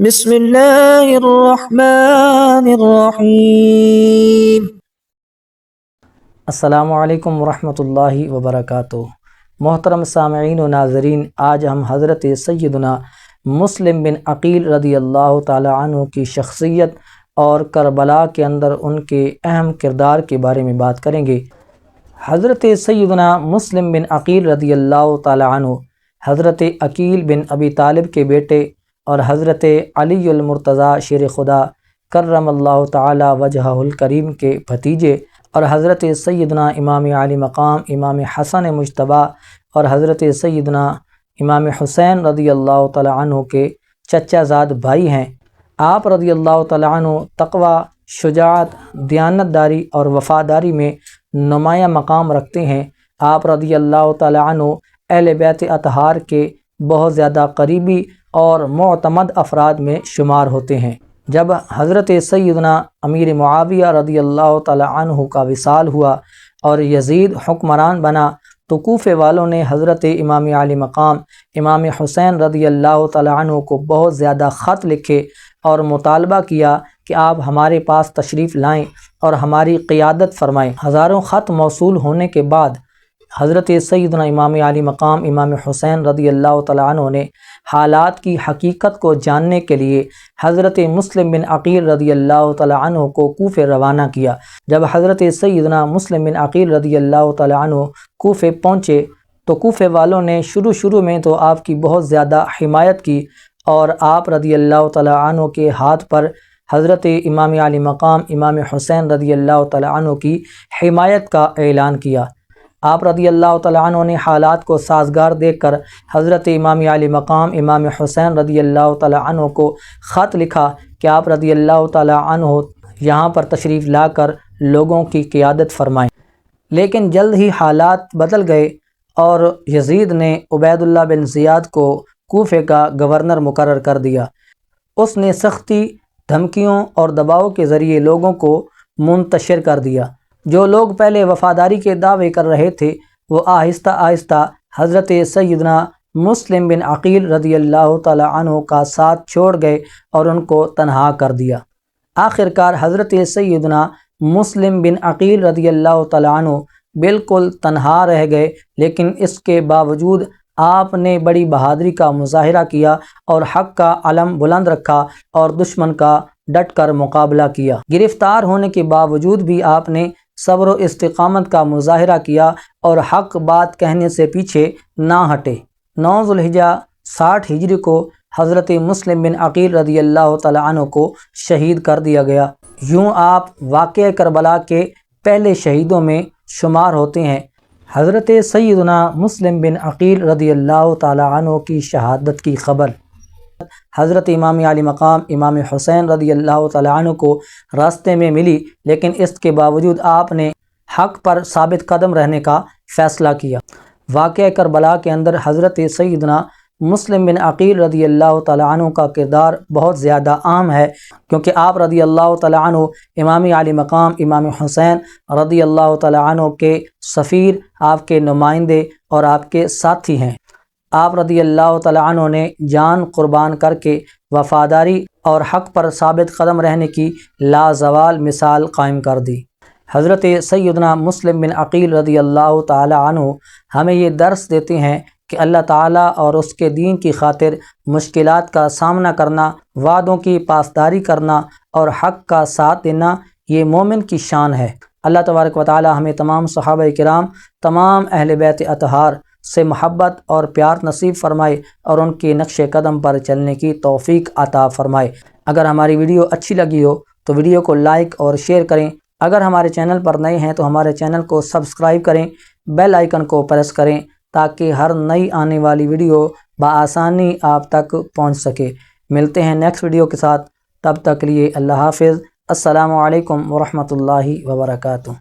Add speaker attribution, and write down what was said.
Speaker 1: بسم اللہ الرحمن الرحیم۔
Speaker 2: السلام علیکم ورحمۃ اللہ وبرکاتہ۔ محترم سامعین و ناظرین، آج ہم حضرت سیدنا مسلم بن عقیل رضی اللہ تعالی عنہ کی شخصیت اور کربلا کے اندر ان کے اہم کردار کے بارے میں بات کریں گے۔ حضرت سیدنا مسلم بن عقیل رضی اللہ تعالی عنہ حضرت عقیل بن ابی طالب کے بیٹے اور حضرت علی المرتضیٰ شیر خدا کرم اللہ تعالی وجہہ الکریم کے بھتیجے اور حضرت سیدنا امام علی مقام امام حسن مجتبیٰ اور حضرت سیدنا امام حسین رضی اللہ تعالی عنہ کے چچا زاد بھائی ہیں۔ آپ رضی اللہ تعالی عنہ تقوی، شجاعت، دیانتداری اور وفاداری میں نمایاں مقام رکھتے ہیں۔ آپ رضی اللہ تعالی عنہ اہل بیت اطہار کے بہت زیادہ قریبی اور معتمد افراد میں شمار ہوتے ہیں۔ جب حضرت سیدنا امیر معاویہ رضی اللہ تعالی عنہ کا وصال ہوا اور یزید حکمران بنا تو کوفے والوں نے حضرت امام علی مقام امام حسین رضی اللہ تعالی عنہ کو بہت زیادہ خط لکھے اور مطالبہ کیا کہ آپ ہمارے پاس تشریف لائیں اور ہماری قیادت فرمائیں۔ ہزاروں خط موصول ہونے کے بعد حضرت سیدنا امام علی مقام امام حسین رضی اللہ تعالی عنہ نے حالات کی حقیقت کو جاننے کے لیے حضرت مسلم بن عقیل رضی اللہ تعالی عنہ کو کوفے روانہ کیا۔ جب حضرت سیدنا مسلم بن عقیل رضی اللہ تعالی عنہ کوفے پہنچے تو کوفے والوں نے شروع میں تو آپ کی بہت زیادہ حمایت کی اور آپ رضی اللہ تعالی عنہ کے ہاتھ پر حضرت امام علی مقام امام حسین رضی اللہ تعالی عنہ کی حمایت کا اعلان کیا۔ آپ رضی اللہ تعالیٰ عنہ نے حالات کو سازگار دیکھ کر حضرت امام علی مقام امام حسین رضی اللہ تعالیٰ عنہ کو خط لکھا کہ آپ رضی اللہ تعالیٰ عنہ یہاں پر تشریف لا کر لوگوں کی قیادت فرمائیں۔ لیکن جلد ہی حالات بدل گئے اور یزید نے عبید اللہ بن زیاد کو کوفے کا گورنر مقرر کر دیا۔ اس نے سختی، دھمکیوں اور دباؤ کے ذریعے لوگوں کو منتشر کر دیا۔ جو لوگ پہلے وفاداری کے دعوے کر رہے تھے وہ آہستہ آہستہ حضرت سیدنا مسلم بن عقیل رضی اللہ تعالی عنہ کا ساتھ چھوڑ گئے اور ان کو تنہا کر دیا۔ آخر کار حضرت سیدنا مسلم بن عقیل رضی اللہ تعالی عنہ بالکل تنہا رہ گئے، لیکن اس کے باوجود آپ نے بڑی بہادری کا مظاہرہ کیا اور حق کا علم بلند رکھا اور دشمن کا ڈٹ کر مقابلہ کیا۔ گرفتار ہونے کے باوجود بھی آپ نے صبر و استقامت کا مظاہرہ کیا اور حق بات کہنے سے پیچھے نہ ہٹے۔ 9 ذوالحجہ 60 ہجری کو حضرت مسلم بن عقیل رضی اللہ تعالی عنہ کو شہید کر دیا گیا۔ یوں آپ واقعہ کربلا کے پہلے شہیدوں میں شمار ہوتے ہیں۔ حضرت سیدنا مسلم بن عقیل رضی اللہ تعالی عنہ کی شہادت کی خبر حضرت امام علی مقام امام حسین رضی اللہ تعالی عنہ کو راستے میں ملی، لیکن اس کے باوجود آپ نے حق پر ثابت قدم رہنے کا فیصلہ کیا۔ واقعہ کربلا کے اندر حضرت سیدنا مسلم بن عقیل رضی اللہ تعالی عنہ کا کردار بہت زیادہ اہم ہے، کیونکہ آپ رضی اللہ تعالی عنہ امام علی مقام امام حسین رضی اللہ تعالی عنہ کے سفیر، آپ کے نمائندے اور آپ کے ساتھی ہیں۔ آپ رضی اللہ تعالی عنہ نے جان قربان کر کے وفاداری اور حق پر ثابت قدم رہنے کی لازوال مثال قائم کر دی۔ حضرت سیدنا مسلم بن عقیل رضی اللہ تعالی عنہ ہمیں یہ درس دیتے ہیں کہ اللہ تعالیٰ اور اس کے دین کی خاطر مشکلات کا سامنا کرنا، وعدوں کی پاسداری کرنا اور حق کا ساتھ دینا یہ مومن کی شان ہے۔ اللہ تبارک و تعالی ہمیں تمام صحابہ کرام، تمام اہل بیت اطہار سے محبت اور پیار نصیب فرمائے اور ان کے نقش قدم پر چلنے کی توفیق عطا فرمائے۔ اگر ہماری ویڈیو اچھی لگی ہو تو ویڈیو کو لائک اور شیئر کریں۔ اگر ہمارے چینل پر نئے ہیں تو ہمارے چینل کو سبسکرائب کریں، بیل آئیکن کو پریس کریں تاکہ ہر نئی آنے والی ویڈیو بآسانی آپ تک پہنچ سکے۔ ملتے ہیں نیکسٹ ویڈیو کے ساتھ، تب تک کے لیے اللہ حافظ۔ السلام علیکم ورحمۃ اللہ وبرکاتہ۔